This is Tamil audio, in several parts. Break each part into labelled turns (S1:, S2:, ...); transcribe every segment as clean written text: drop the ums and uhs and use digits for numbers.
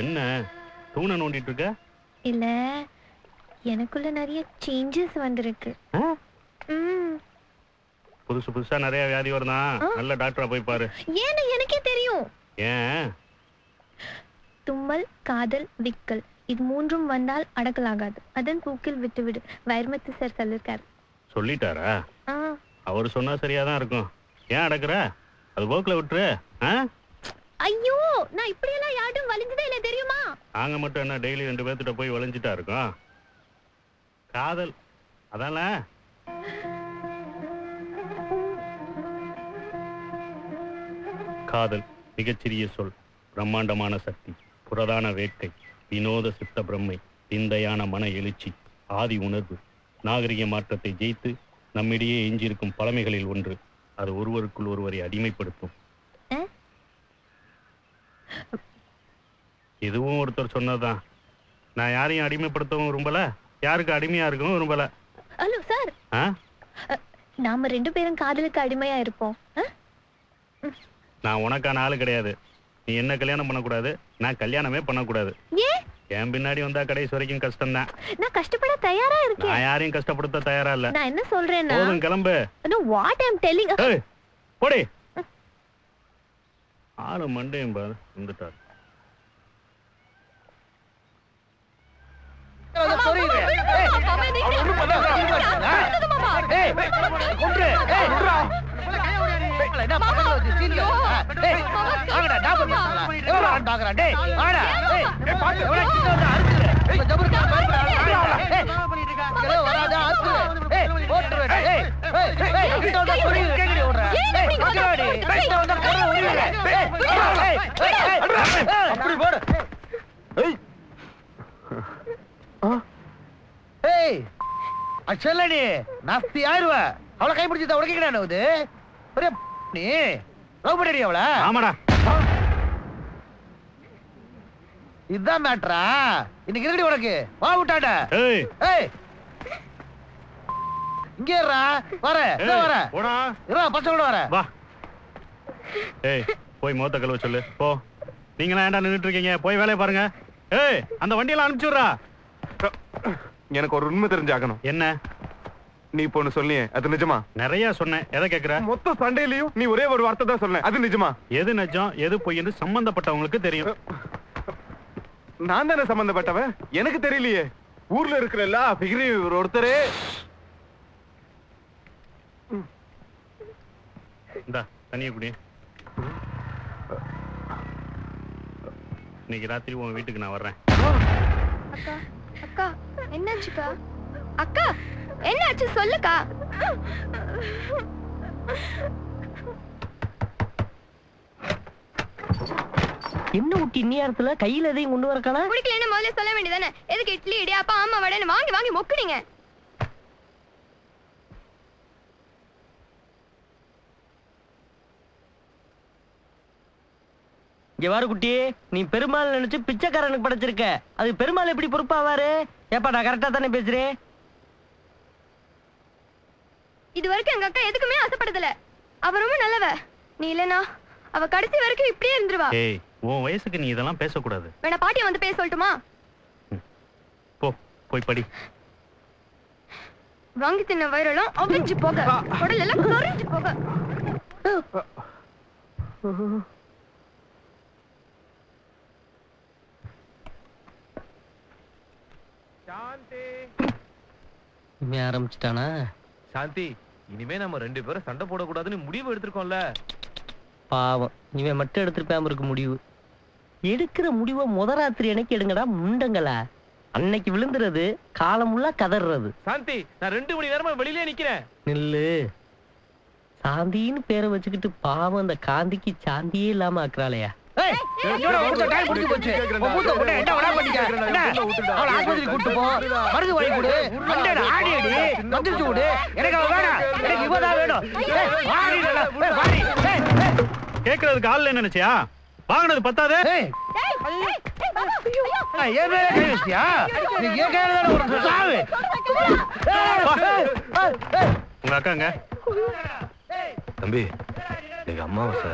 S1: என்ன தூண நோண்டிட்டு இருக்க?
S2: இல்ல, எனக்குள்ள நிறைய சேஞ்சஸ் வந்திருக்கு.
S1: புதுசு புதுசா நிறைய வியாதி வருதான். நல்ல டாக்டரா போய் பாரு.
S2: ஏன்னு எனக்கே தெரியும்.
S1: ஏன்?
S2: தும்மல், காதல், விக்கல் இது மூன்றும் வந்தால் அடக்கலாகாது. அதன் தூக்கில் விட்டுவிடு. வைரமுத்து சார் சொல்லிருக்காரு.
S1: சொல்லிட்டாரா? அவர் சொன்னா சரியாதான் இருக்கும். ஏன் அடக்குற? அது போக்குல விட்டுரு.
S2: ஐயோ, நான் இப்படியெல்லாம் யாரும் வலிஞ்சதே இல்லை தெரியுமா?
S1: நாங்க மட்டும் என்ன டெய்லி 2 பேர்த்திட்ட போய் வலிஞ்சிட்டா இருக்கோம்? காதல் அதான? காதல் மிகச்சிறிய சொல், பிரம்மாண்டமான சக்தி, புரதான வேட்கை, வினோத சித்த பிரம்மை, விந்தையான மன எழுச்சி, ஆதி உணர்வு, நாகரிக மாற்றத்தை ஜெயித்து நம்மிடையே எஞ்சியிருக்கும் பழமைகளில் ஒன்று. அது ஒருவருக்குள் ஒருவரை அடிமைப்படுத்தும். இதுவும் ஒருத்தர் சொன்னதுதான். நான் யாரையும் அடிமைப்படுத்தவும் விரும்பல, யாருக்கு அடிமையா இருக்கவும் விரும்பல.
S2: ஹலோ சார், நாம 2 பேரும் காதலுக்கு அடிமையா இருப்போம்.
S1: நான் உனக்கான ஆளு கிடையாது. நீ என்ன கல்யாணம் பண்ணக்கூடாது, நான் கல்யாணமே பண்ணக்கூடாது. என் பின்னாடி வந்தா கடைசி வரைக்கும் கஷ்டம் தான்.
S2: நான் கஷ்டப்பட தயாரா இருக்கேன்.
S1: நான் யாரையும் கஷ்டப்படுத்த தயாரா இல்ல.
S2: நான் என்ன சொல்றேன்னா,
S1: போதும் கிளம்பு.
S2: No, what I'm telling.
S1: போடி. ஆளு மண்டையும் பாரு வந்துட்டார்.
S3: சொல்லடி நாஸ்தி ஆயிருவ. அவளை கைப்பிடிச்சத உனக்கு கிடையாது. நீ லவ் பண்ணி அவள?
S1: ஆமாடா.
S3: இதுதான் மேட்டரா? இன்னைக்கு இருக்கடி உனக்கு. வா விட்டாட. இங்கே இருடா. வர வர இருடா, பச்சை கூட வர.
S1: வா. ஏய், போய் மோத்த கழுவ சொல்லு. போ. நீங்களா ஏன்டா நின்னுட்டு இருக்கீங்க? போய் வேலையை பாருங்க. ஏய், அந்த வண்டியெல்லாம் அனுப்பிச்சுடுறா.
S4: எனக்கு ஒரு உண்மை தெரிஞ்சாகணும்.
S1: என்ன?
S4: நீ பொண்ணு சொல்லியே, அது நிஜமா?
S1: நிறைய சொன்னேன். எதை கேக்குற?
S4: மொத்த சண்டையிலையும் நீ ஒரே ஒரு வார்த்தை தான் சொன்ன, அது நிஜமா?
S1: எது நிஜம் எது பொய் என்று சம்பந்தப்பட்டவங்களுக்கு தெரியும்.
S4: நான் தானே சம்பந்தப்பட்டவன்? எனக்கு தெரியலையே. ஊர்ல இருக்கிற எல்லா ஃபிகரையும் ஒருத்தரே.
S1: இந்தா தண்ணிய குடி. இன்னைக்கு ராத்திரி உன் வீட்டுக்கு நான் வர்றேன்.
S2: அக்கா, அக்கா என்னாச்சுக்கா? அக்கா என்னாச்சு சொல்லுக்கா.
S5: என்ன ஊட்டி நேரத்துல கையில எதையும் கொண்டு வரக்கானா?
S2: குடிக்கலன்னு முதல்ல சொல்ல வேண்டியதானே. எதுக்கு இட்லி இடியாப்பா ஆமா வடைன்னு வாங்கி வாங்கி மொக்குனீங்க?
S5: இங்க வாரு குட்டி, நீ பெருமாள் நினைச்சு பிச்சைக்காரனுக்கு படைச்சிருக்க. அது பெருமாள் எப்படி பொறுப்பாவாரு? ஏப்பா நான் கரெக்டா தானே பேசுறேன்?
S2: இது வரைக்கும் எங்க அக்கா எதுக்குமே ஆசைப்பட்டதில்ல. அவ ரொம்ப நல்லவ. நீ இல்லனா அவ கடைசி வரைக்கும் இப்படியே இருந்துருவா.
S1: ஏய், உன் வயசுக்கு நீ இதெல்லாம் பேசக்கூடாது.
S2: வேணா பாட்டியை வந்து பேச சொல்லட்டுமா?
S1: போ, போய் படி.
S2: வாங்கி தின்ன வயிறெல்லாம் அவிஞ்சு போக, உடல் எல்லாம் கரிஞ்சு போக.
S5: ஆரம்பிச்சிட்டானா?
S6: சாந்தி, இனிமே நம்ம 2 பேரும் சண்டை போடக்கூடாதுன்னு முடிவு எடுத்திருக்கோம்ல.
S5: பாவம், இவன் மட்டும் எடுத்திருப்பாம இருக்கு முடிவு. எடுக்கிற முடிவை முதராத்திரி எனக்கு எடுங்கடா முண்டங்களா. அன்னைக்கு விழுந்துறது காலம் உள்ள கதறது.
S6: சாந்தி, நான் 2 மணி நேரமா வெளியிலே நிக்கிறேன்.
S5: நில்லு. சாந்தின்னு பேரை வச்சுக்கிட்டு பாவம் அந்த காந்திக்கு சாந்தியே இல்லாம ஆக்குறாளையா?
S1: கேக்குறதுக்கு ஆள் நினைச்சியா? வாங்கினது பத்தாது. உங்க அக்காங்க
S6: தம்பி, இன்னைக்கு அம்மாவாசை,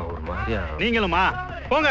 S6: ஒரு மாதிரியா.
S1: நீங்களுமா போங்க.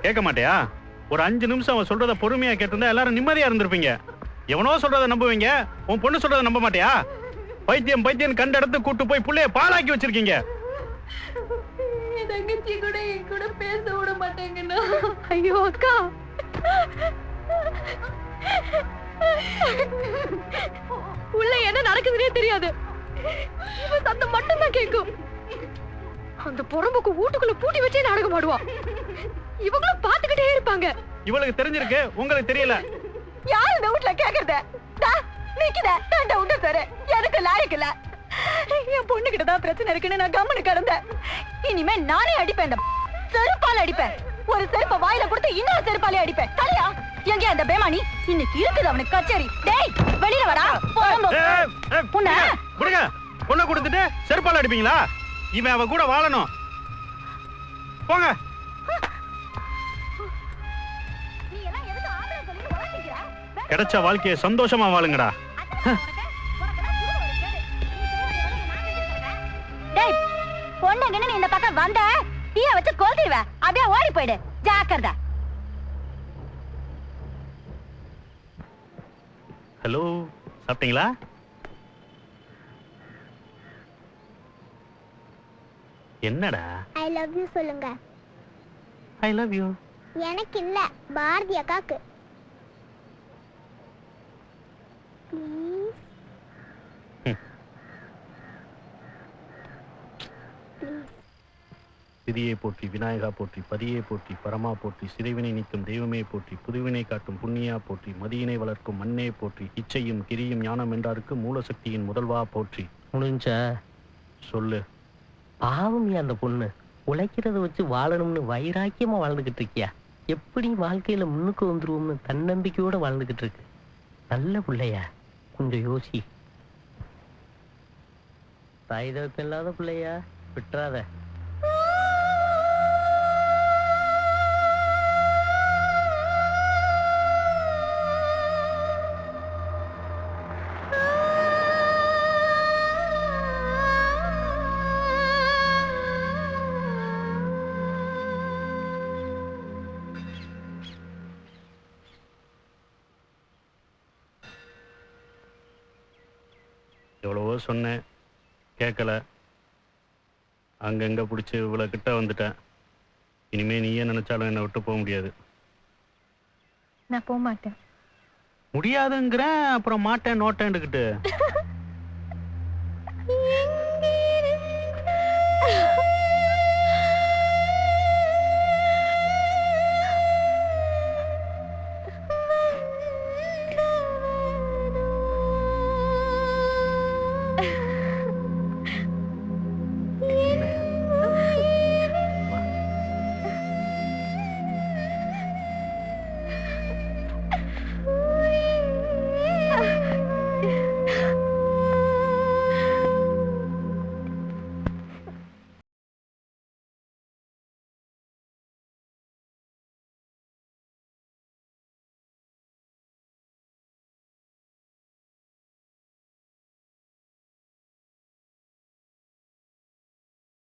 S1: கேட்க மாட்டியா? ஒரு 5 நிமிஷம் அவன் சொல்றத பொறுமையா கேட்டிருந்தா எல்லாரும் நிம்மதியா இருந்திருப்பீங்க. எவனோ சொல்றத நம்புவீங்க, உன் பொண்ணு சொல்றத நம்ப மாட்டியா? பைத்தியம் பைத்தியம் கண்ட இடத்து கூட்டு போய் புள்ளைய பாலாக்கி வச்சிருக்கீங்க.
S2: என் தங்கச்சி கூட என் கூட பேச விட மாட்டேங்கண்ணா. ஐயோ அக்கா, உள்ள என்ன நடக்குதுன்னே தெரியாது. இவ சத்தம் மட்டும் தான் கேட்கும். அந்த புறம்போக்கு வீட்டுக்குள்ள பூட்டி வச்சே நாடகம் ஆடுவா. இவங்களும் பாத்துக்கிட்டே இருப்பாங்க.
S1: இவளுக்கு தெரிஞ்சிருக்கு, உங்களுக்கு தெரியல.
S2: யார் இந்த வீட்டுல கேக்குறத? நிக்கிற தண்ட உண்டு சார், எனக்கு லாயக்கு இல்ல. என் பொண்ணு கிட்ட தான் பிரச்சனை இருக்குன்னு நான் கம்முனு கிடந்தேன். இனிமே நானே அடிப்பேன், செருப்பால அடிப்பேன். ஒரு செருப்ப வாயில கொடுத்து இன்னொரு செருப்பாலே அடிப்பேன். தலையா எங்க அந்த பேமானி? இன்னைக்கு இருக்குது அவனுக்கு கச்சேரி. டேய் வெளியில வரா.
S1: விடுங்க, பொண்ணை கொடுத்துட்டு செருப்பால அடிப்பீங்களா? இவன் அவ கூட வாழணும். போங்க. கிடைச்ச வாழ்க்கையை சந்தோஷமா வாழுங்கடா.
S2: டேய் பொண்ணுங்கன்னு நீ இந்த பக்கம் வந்த தீய வச்சு கொளுத்திடுவ. அப்படியே ஓடி போயிடு, ஜாக்கிரதை.
S1: ஹலோ, சாப்பிட்டீங்களா? என்னடா?
S7: ஐ லவ் யூ சொல்லுங்க.
S1: I love you.
S7: எனக்கு இல்ல, பாரதி அக்காக்கு. Please please.
S1: சிதியை போற்றி, விநாயகா போற்றி, பதியை போற்றி, பரமா போற்றி, சிதைவினை நீக்கும் தெய்வமே போற்றி, புதுவினை காட்டும் புண்ணியா போற்றி, மதியினை வளர்க்கும் மண்ணே போற்றி, இச்சையும் கிரியும் ஞானம் என்றாருக்கு மூலசக்தியின் முதல்வா போற்றி.
S5: முடிஞ்சா
S1: சொல்லு.
S5: பாவம் அந்த பொண்ணு உழைக்கிறத வச்சு வாழணும்னு வைராக்கியமா வாழ்ந்துகிட்டு இருக்கியா? எப்படி வாழ்க்கையில முன்னுக்கு வந்துருவோம்னு தன்னம்பிக்கையோட வாழ்ந்துகிட்டு இருக்கு. நல்ல பிள்ளையா, கொஞ்சம் யோசி. தாய் தகப்பன் இல்லாத பிள்ளையா, விட்டுறாத.
S1: எவ்வளவோ சொன்னேன், கேட்கல. அங்கங்க பிடிச்சி இவ்வளோ கிட்ட வந்துட்டேன். இனிமே நீயே நினைச்சாலும் என்னை விட்டு போக முடியாது.
S2: நான் போக மாட்டேன்.
S1: முடியாதுங்கிறேன், அப்புறம் மாட்டேன் நோட்டேன்னுக்கிட்டு.